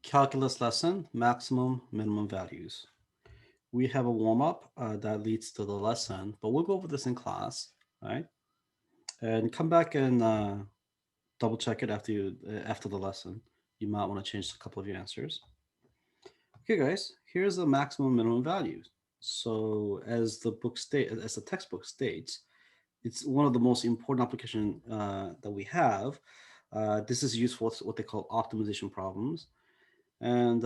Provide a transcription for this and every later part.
Calculus lesson, maximum, minimum values. We have a warm-up that leads to the lesson, but we'll go over this in class, right? And come back and double check it after the lesson. You might want to change a couple of your answers. Okay, guys, here's the maximum, minimum values. So as the textbook states, it's one of the most important application that we have. This is used for what they call optimization problems, and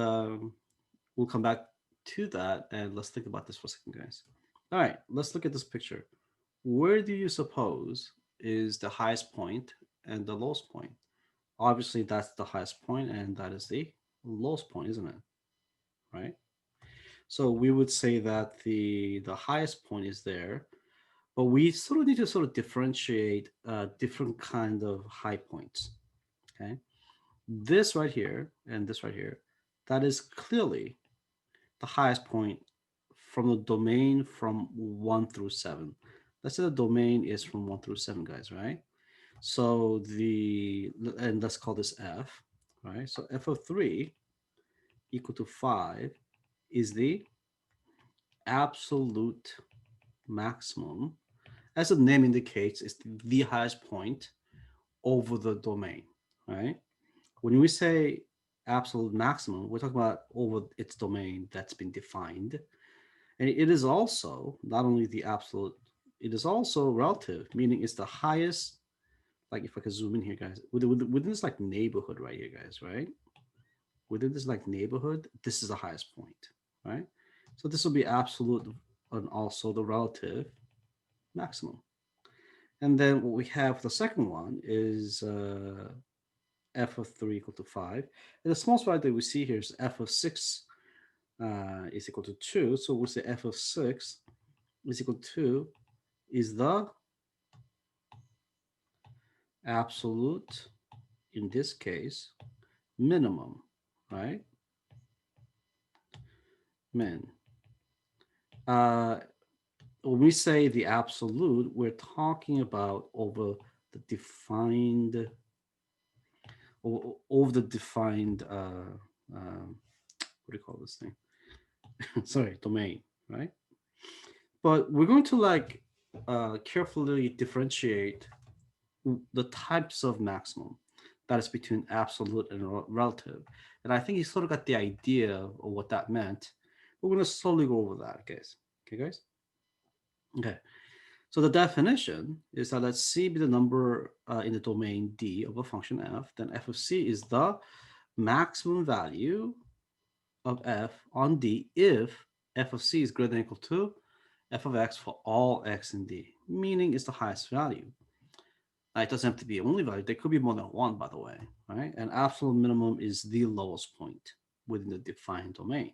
we'll come back to that, and let's think about this for a second, guys. All right, let's look at this picture. Where do you suppose is the highest point and the lowest point? Obviously, that's the highest point, and that is the lowest point, isn't it? Right? So we would say that the highest point is there, but we sort of need to sort of differentiate different kind of high points. Okay, this right here and this right here, that is clearly the highest point from the domain from 1 through 7. Let's say the domain is from 1 through 7, guys, right? So and let's call this f, right? So f of 3 equal to 5 is the absolute maximum. As the name indicates, it's the highest point over the domain, right? When we say absolute maximum, we're talking about over its domain that's been defined. And it is also not only the absolute, it is also relative, meaning it's the highest. Like if I could zoom in here, guys, within this like neighborhood right here, guys, right? Within this like neighborhood, this is the highest point, right? So this will be absolute and also the relative maximum. And then what we have the second one is f of 3 equal to 5. And the smallest value that we see here is f of 6 is equal to 2. So we'll say f of 6 is equal to is the absolute, in this case, minimum, right? Min. Uh, when we say the absolute, we're talking about over the defined, what do you call this thing? Sorry, domain, right? But we're going to like carefully differentiate the types of maximum that is between absolute and relative. And I think you sort of got the idea of what that meant. We're going to slowly go over that, guys. Okay, guys? Okay. So the definition is that let C be the number in the domain D of a function f, then f of C is the maximum value of f on D if f of C is greater than or equal to f of x for all x in D, meaning it's the highest value. It doesn't have to be only value. There could be more than one, by the way, right? And absolute minimum is the lowest point within the defined domain.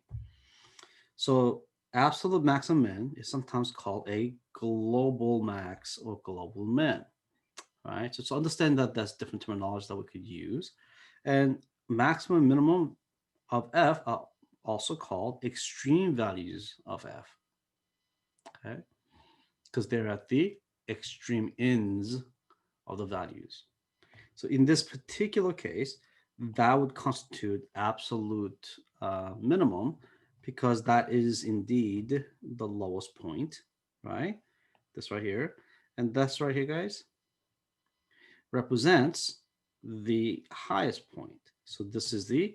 So absolute maximum min is sometimes called a global max or global min, right? So to understand that, that's different terminology that we could use. And maximum minimum of f are also called extreme values of f, okay? Because they're at the extreme ends of the values. So in this particular case, that would constitute absolute minimum because that is indeed the lowest point, right? This right here. And that's right here, guys, represents the highest point. So this is the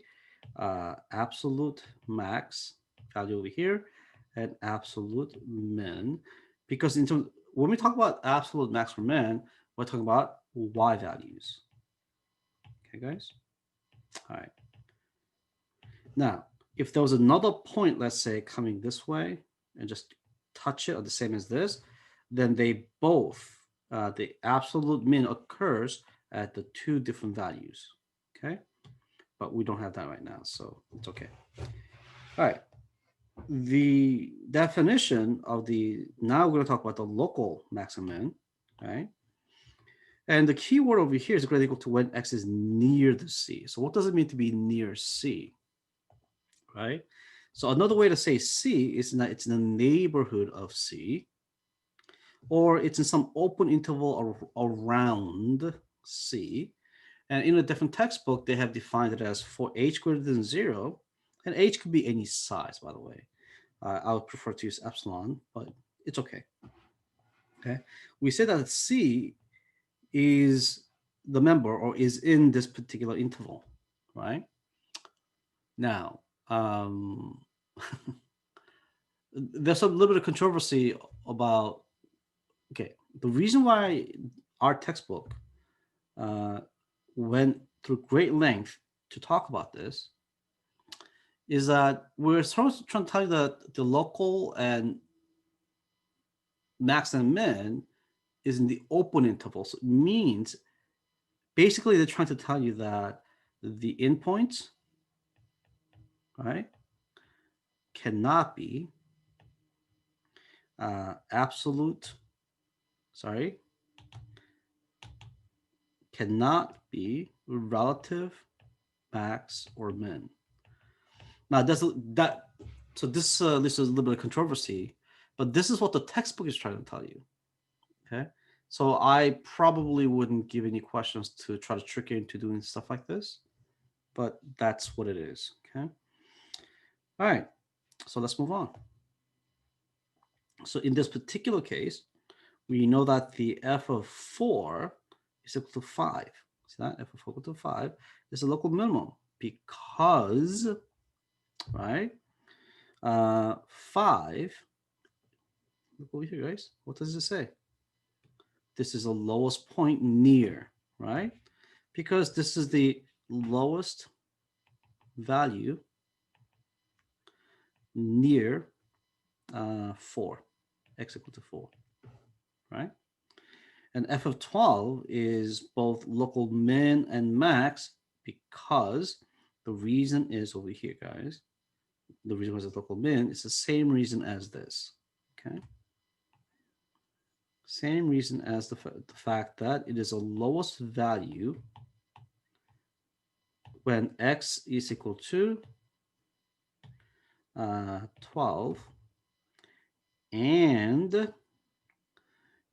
absolute max value over here and absolute min. Because when we talk about absolute max for min, we're talking about y values. Okay, guys? All right. Now, if there was another point, let's say, coming this way and just touch it or the same as this, then they both, the absolute min occurs at the two different values. Okay. But we don't have that right now, so it's okay. All right. The definition of now we're going to talk about the local maximum, right? And the key word over here is greater than or equal to when x is near the C. So what does it mean to be near C? Right? So another way to say C is that it's in the neighborhood of C, or it's in some open interval around C. And in a different textbook, they have defined it as for h greater than 0, and h could be any size, by the way. I would prefer to use epsilon, but it's okay. Okay, we say that C is the member or is in this particular interval, right? Now, there's a little bit of controversy about, okay, the reason why our textbook uh, went through great length to talk about this is that we're sort of trying to tell you that the local and max and min is in the open interval. So it means basically they're trying to tell you that the endpoints, right, cannot be absolute, sorry, cannot be relative max or min. Now that's that. So this is a little bit of controversy, but this is what the textbook is trying to tell you. Okay, so I probably wouldn't give any questions to try to trick you into doing stuff like this, but that's what it is. Okay, all right. So let's move on. So in this particular case, we know that the f of 4 is equal to 5. See that? F of 4 equal to 5 is the local minimum because, right, 5, look over here, guys. What does it say? This is the lowest point near, right? Because this is the lowest value near 4, x equal to 4, right? And f of 12 is both local min and max because the reason is over here, guys. The reason was the local min is the same reason as this, okay? Same reason as the fact that it is a lowest value when x is equal to 12, and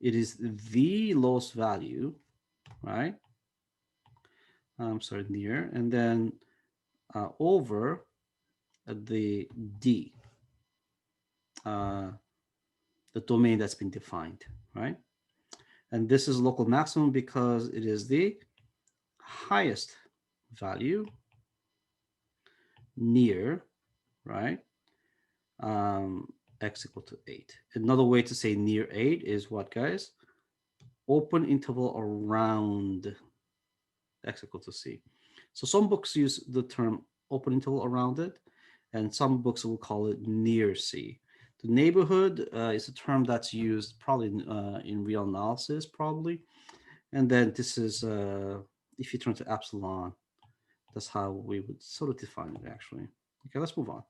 it is the lowest value, right? I'm sorry, near, and then over the D, the domain that's been defined, right? And this is local maximum because it is the highest value near, right? X equal to 8. Another way to say near 8 is what, guys? Open interval around x equal to c. So some books use the term open interval around it, and some books will call it near c. The neighborhood is a term that's used probably in real analysis, probably. And then this is, if you turn to epsilon, that's how we would sort of define it, actually. Okay, let's move on.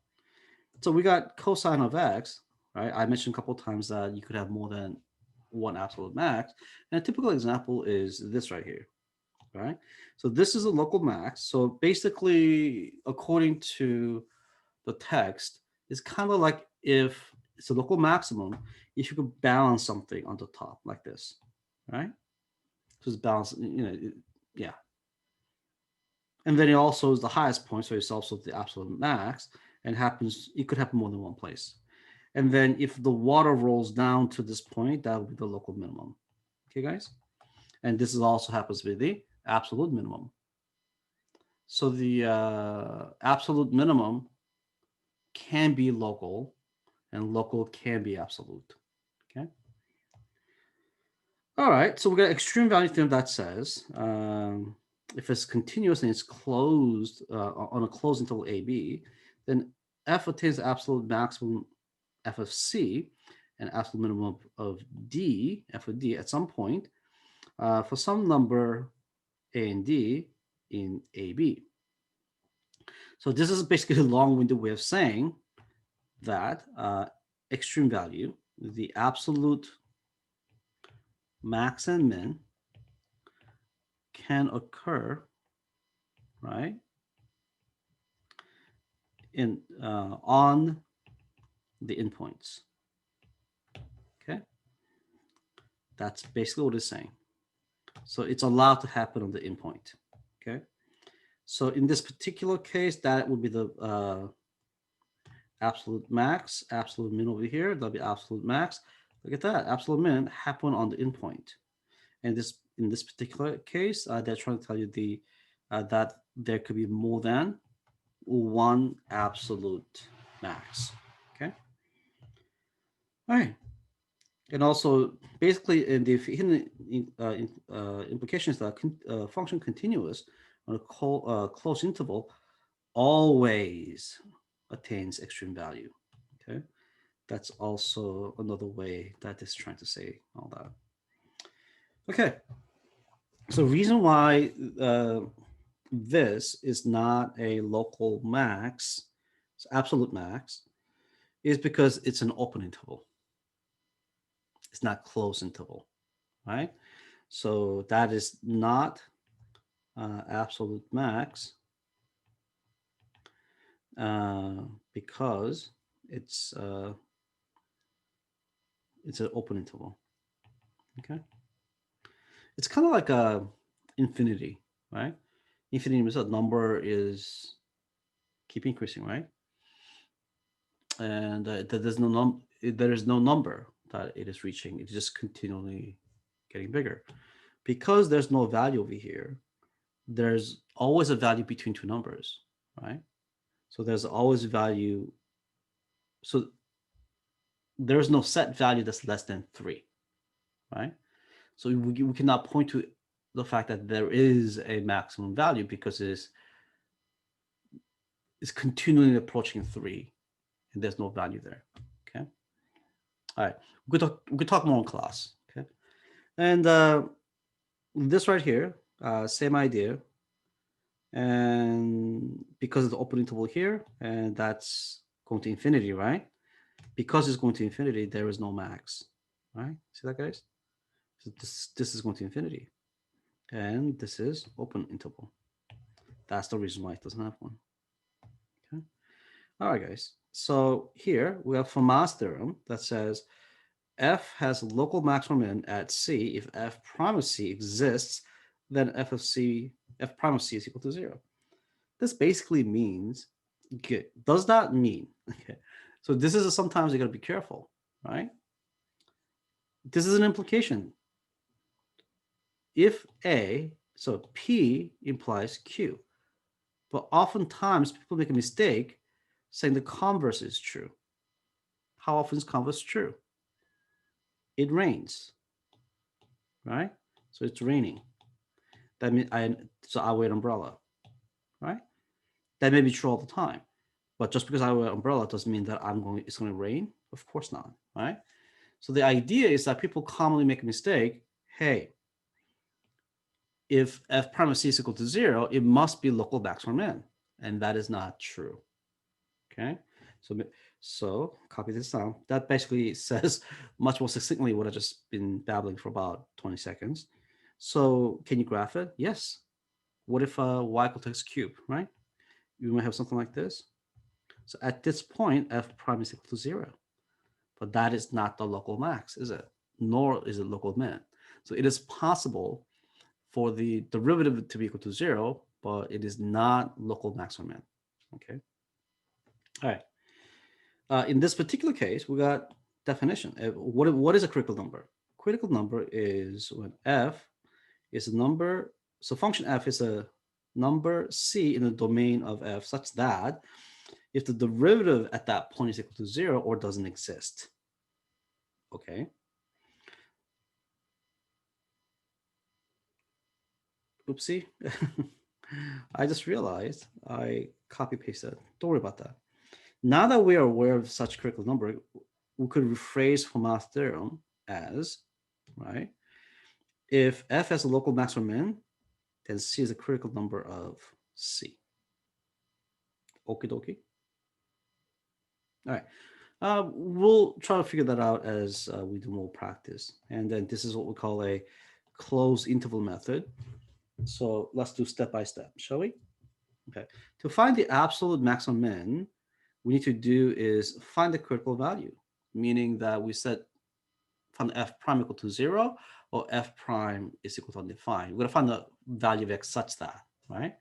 So we got cosine of x, right? I mentioned a couple of times that you could have more than one absolute max. And a typical example is this right here, right? So this is a local max. So basically, according to the text, it's kind of like if it's a local maximum, if you could balance something on the top like this, right? So it's balanced, yeah. And then it also is the highest point, so it's also the absolute max, and it could happen more than one place. And then if the water rolls down to this point, that would be the local minimum. Okay, guys? And this is also happens to be the absolute minimum. So the absolute minimum can be local, and local can be absolute. Okay. All right. So we got extreme value theorem that says if it's continuous and it's closed on a closed interval AB, then f attains the absolute maximum f of c and absolute minimum of d, f of d at some point for some number a and d in AB. So this is basically a long-winded way of saying that extreme value, the absolute max and min, can occur, right, in on the endpoints. Okay, that's basically what it's saying. So it's allowed to happen on the endpoint. So in this particular case, that would be the absolute max, absolute min over here. That'll be absolute max. Look at that, absolute min happen on the endpoint. And this in this particular case, they're trying to tell you that there could be more than one absolute max. Okay. All right. And also, basically, in the hidden implications that function continuous on a close interval always attains extreme value. Okay, that's also another way that is trying to say all that. Okay, so reason why this is not a local max, it's absolute max, is because it's an open interval. It's not closed interval, right? So that is not absolute max uh, because it's an open interval. Okay, it's kind of like a infinity, right? Infinity means a number is keep increasing, right? And there is no number that it is reaching. It's just continually getting bigger because there's no value over here. There's always a value between two numbers, right? So there's always value. So there's no set value that's less than 3, right? So we cannot point to the fact that there is a maximum value because it's continually approaching 3 and there's no value there. Okay. All right. We could talk more in class. Okay. And this right here, same idea. And because it's open interval here, and that's going to infinity, right? Because it's going to infinity, there is no max, right? See that, guys? So this is going to infinity, and this is open interval. That's the reason why it doesn't have one. Okay. All right, guys. So here we have Fermat's theorem that says f has local maximum in at c if f prime of c exists, then f prime of c is equal to 0. This basically means, okay, does that mean, okay, so this is sometimes you got to be careful, right? This is an implication. If A, so P implies Q, but oftentimes people make a mistake saying the converse is true. How often is converse true? It rains, right? So it's raining. That means I wear an umbrella, right? That may be true all the time, but just because I wear an umbrella doesn't mean that it's going to rain. Of course not, right? So the idea is that people commonly make a mistake. Hey, if f prime of c is equal to 0, it must be local maximum min, and that is not true. Okay, so copy this down. That basically says much more succinctly what I just been babbling for about 20 seconds. So can you graph it? Yes. What if y equal to x cubed, right? You might have something like this. So at this point, f prime is equal to 0. But that is not the local max, is it? Nor is it local min. So it is possible for the derivative to be equal to 0, but it is not local maximum min. Okay. All right. In this particular case, we got definition. What is a critical number? Critical number is when f is a number. So function f is a number c in the domain of f such that if the derivative at that point is equal to 0 or doesn't exist. Okay. Oopsie. I just realized I copy pasted. Don't worry about that. Now that we are aware of such critical number, we could rephrase Fermat's theorem as, right, if f has a local maximum min, then c is a critical number of c. Okie dokie. All right. We'll try to figure that out as we do more practice. And then this is what we call a closed interval method. So let's do step by step, shall we? Okay. To find the absolute maximum min, we need to do is find the critical value, meaning that we set find f prime equal to 0 or f prime is equal to undefined. We're going to find the value of x such that, right?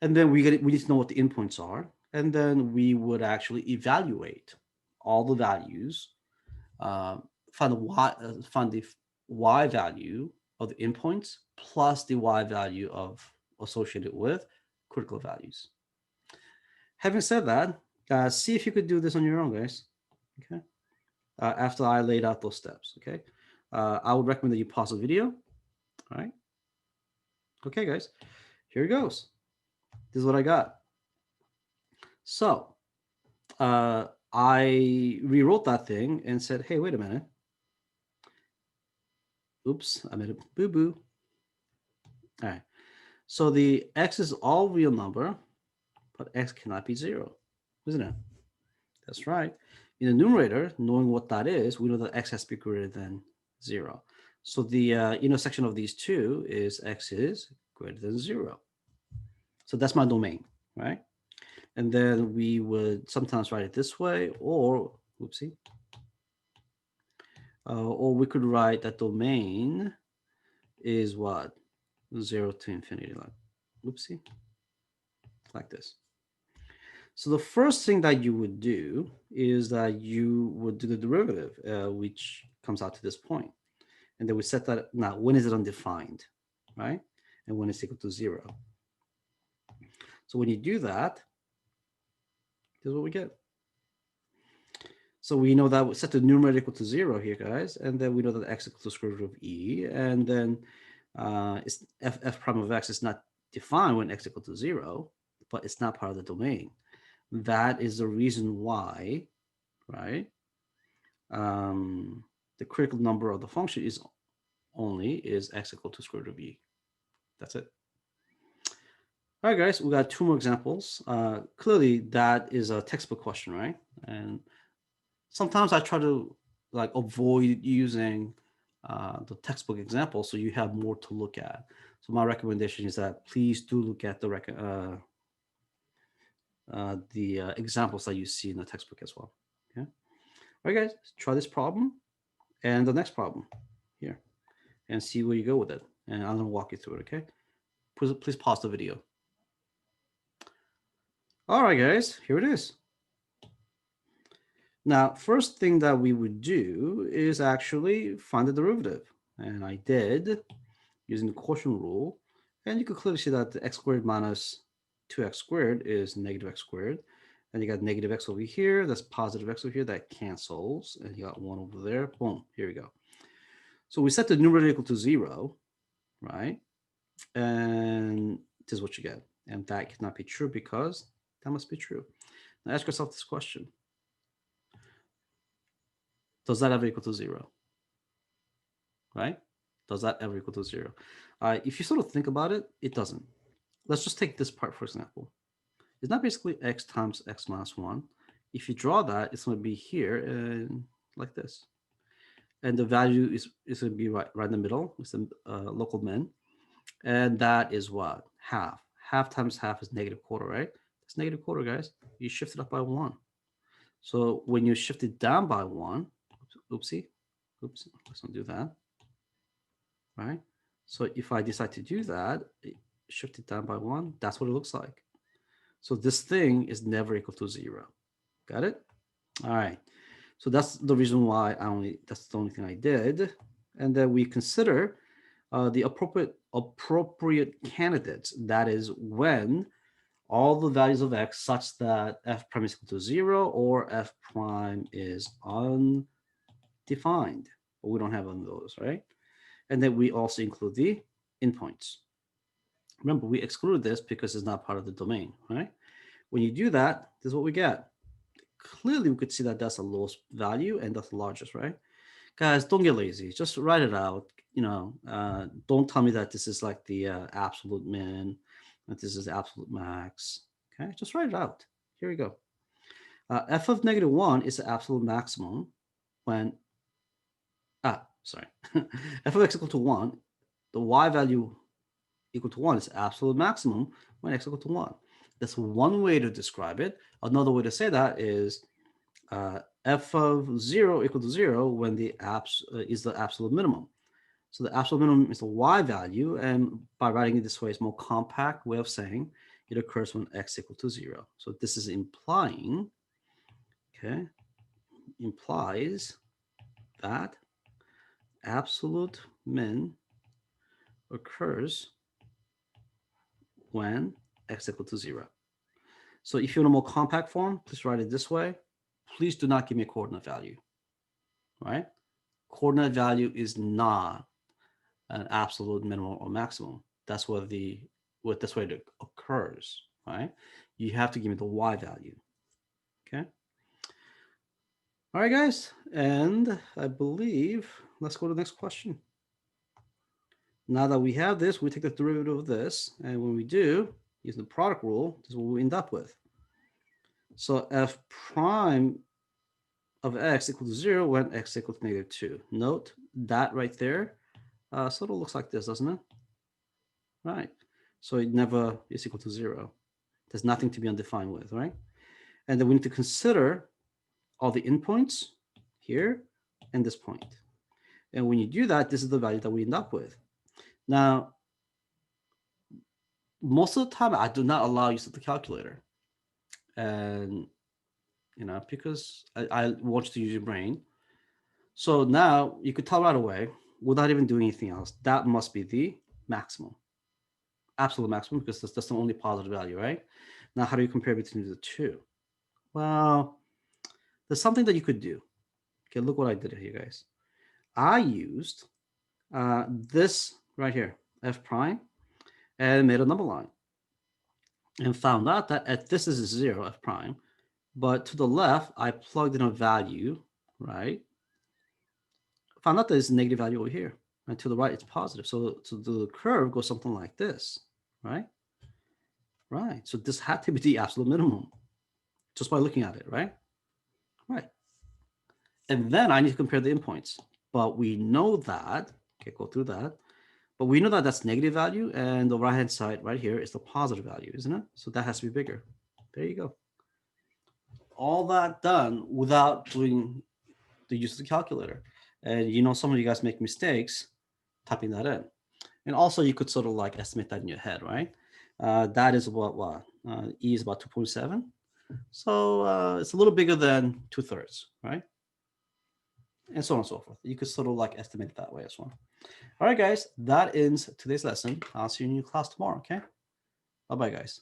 And then we need to know what the endpoints are, and then we would actually evaluate all the values, uh, find the y value of the endpoints plus the y value of associated with critical values. Having said that, see if you could do this on your own, guys. Okay. After I laid out those steps. Okay. I would recommend that you pause the video. All right. Okay, guys. Here it goes. This is what I got. So I rewrote that thing and said, hey, wait a minute. Oops, I made a boo-boo. All right. So the x is all real number, but x cannot be 0, isn't it? That's right. In the numerator, knowing what that is, we know that x has to be greater than 0. So the intersection of these two is x is greater than 0. So that's my domain, right? And then we would sometimes write it this way, or, oopsie, or we could write that domain is what? 0 to infinity, like, oopsie, like this. So the first thing that you would do is that you would do the derivative, which comes out to this point. And then we set that, now, when is it undefined, right? And when it's equal to 0. So when you do that, this is what we get. So we know that we set the numerator equal to 0 here, guys. And then we know that x equals to square root of e. And then it's f prime of x is not defined when x equal to 0, but it's not part of the domain. That is the reason why, right? The critical number of the function is x equal to square root of e. That's it. All right, guys, we got 2 more examples. Clearly, that is a textbook question, right? And sometimes I try to like avoid using the textbook example, so you have more to look at. So my recommendation is that please do look at the examples that you see in the textbook as well. Okay. All right, guys, try this problem and the next problem here, and see where you go with it. And I'm gonna walk you through it. Okay. Please pause the video. All right, guys, here it is. Now, first thing that we would do is actually find the derivative. And I did using the quotient rule. And you can clearly see that the x squared minus 2x squared is negative x squared. And you got negative x over here. That's positive x over here. That cancels. And you got 1 over there. Boom. Here we go. So we set the numerator equal to 0, right? And this is what you get. And that cannot be true because that must be true. Now ask yourself this question. Does that ever equal to 0? Right? Does that ever equal to 0? If you sort of think about it, it doesn't. Let's just take this part, for example. It's not basically x times x minus 1. If you draw that, it's going to be here and like this. And the value is going to be right in the middle. It's the local min. And that is what? Half. Half times half is negative quarter, right? That's negative quarter, guys. You shift it up by 1. So when you shift it down by 1, oopsie, oops, let's not do that, right? So if I decide to do that, shift it down by 1, that's what it looks like. So this thing is never equal to 0. Got it? All right. So that's the reason why that's the only thing I did. And then we consider the appropriate candidates. That is when all the values of x such that f prime is equal to 0 or f prime is undefined. But we don't have one of those, right? And then we also include the endpoints. Remember, we excluded this because it's not part of the domain, right? When you do that, this is what we get. Clearly, we could see that that's the lowest value and that's the largest, right? Guys, don't get lazy. Just write it out. Don't tell me that this is like the absolute min, that this is the absolute max. Okay, just write it out. Here we go. F of negative 1 is the absolute maximum when, f of x equal to 1, the y value equal to 1 is absolute maximum when x equal to 1. That's one way to describe it. Another way to say that is f of 0 equal to 0 when the is the absolute minimum. So the absolute minimum is the y value, and by writing it this way, it's a more compact way of saying it occurs when x equal to 0. So this is implying, okay, implies that absolute min occurs when x equal to 0. So if you want a more compact form, please write it this way. Please do not give me a coordinate value, right? Coordinate value is not an absolute minimum or maximum. That's what that's where it occurs, right? You have to give me the y value, okay? All right, guys, and I believe let's go to the next question. Now that we have this, we take the derivative of this, and when we do, using the product rule, this is what we end up with. So f prime of x equal to 0 when x equal to -2. Note that right there sort of looks like this, doesn't it? Right. So it never is equal to 0. There's nothing to be undefined with, right? And then we need to consider all the endpoints here and this point. And when you do that, this is the value that we end up with. Now, most of the time, I do not allow use of the calculator. And, because I want you to use your brain. So now you could tell right away, without even doing anything else, that must be the maximum. Absolute maximum, because that's the only positive value, right? Now, how do you compare between the two? Well, there's something that you could do. Okay, look what I did here, guys. I used this right here, f prime, and made a number line. And found out that at this is 0, f prime, but to the left, I plugged in a value, right? Found out that there's a negative value over here. And to the right, it's positive. So the curve goes something like this, right? Right. So this had to be the absolute minimum just by looking at it, right? Right. And then I need to compare the endpoints. But we know that, okay, go through that. But we know that that's negative value, and the right-hand side right here is the positive value, isn't it? So that has to be bigger. There you go. All that done without doing the use of the calculator. And some of you guys make mistakes typing that in. And also you could sort of like estimate that in your head, right? That is what? E is about 2.7. So it's a little bigger than 2/3, right? And so on and so forth. You could sort of like estimate it that way as well. All right, guys, that ends today's lesson. I'll see you in your class tomorrow, okay? Bye-bye, guys.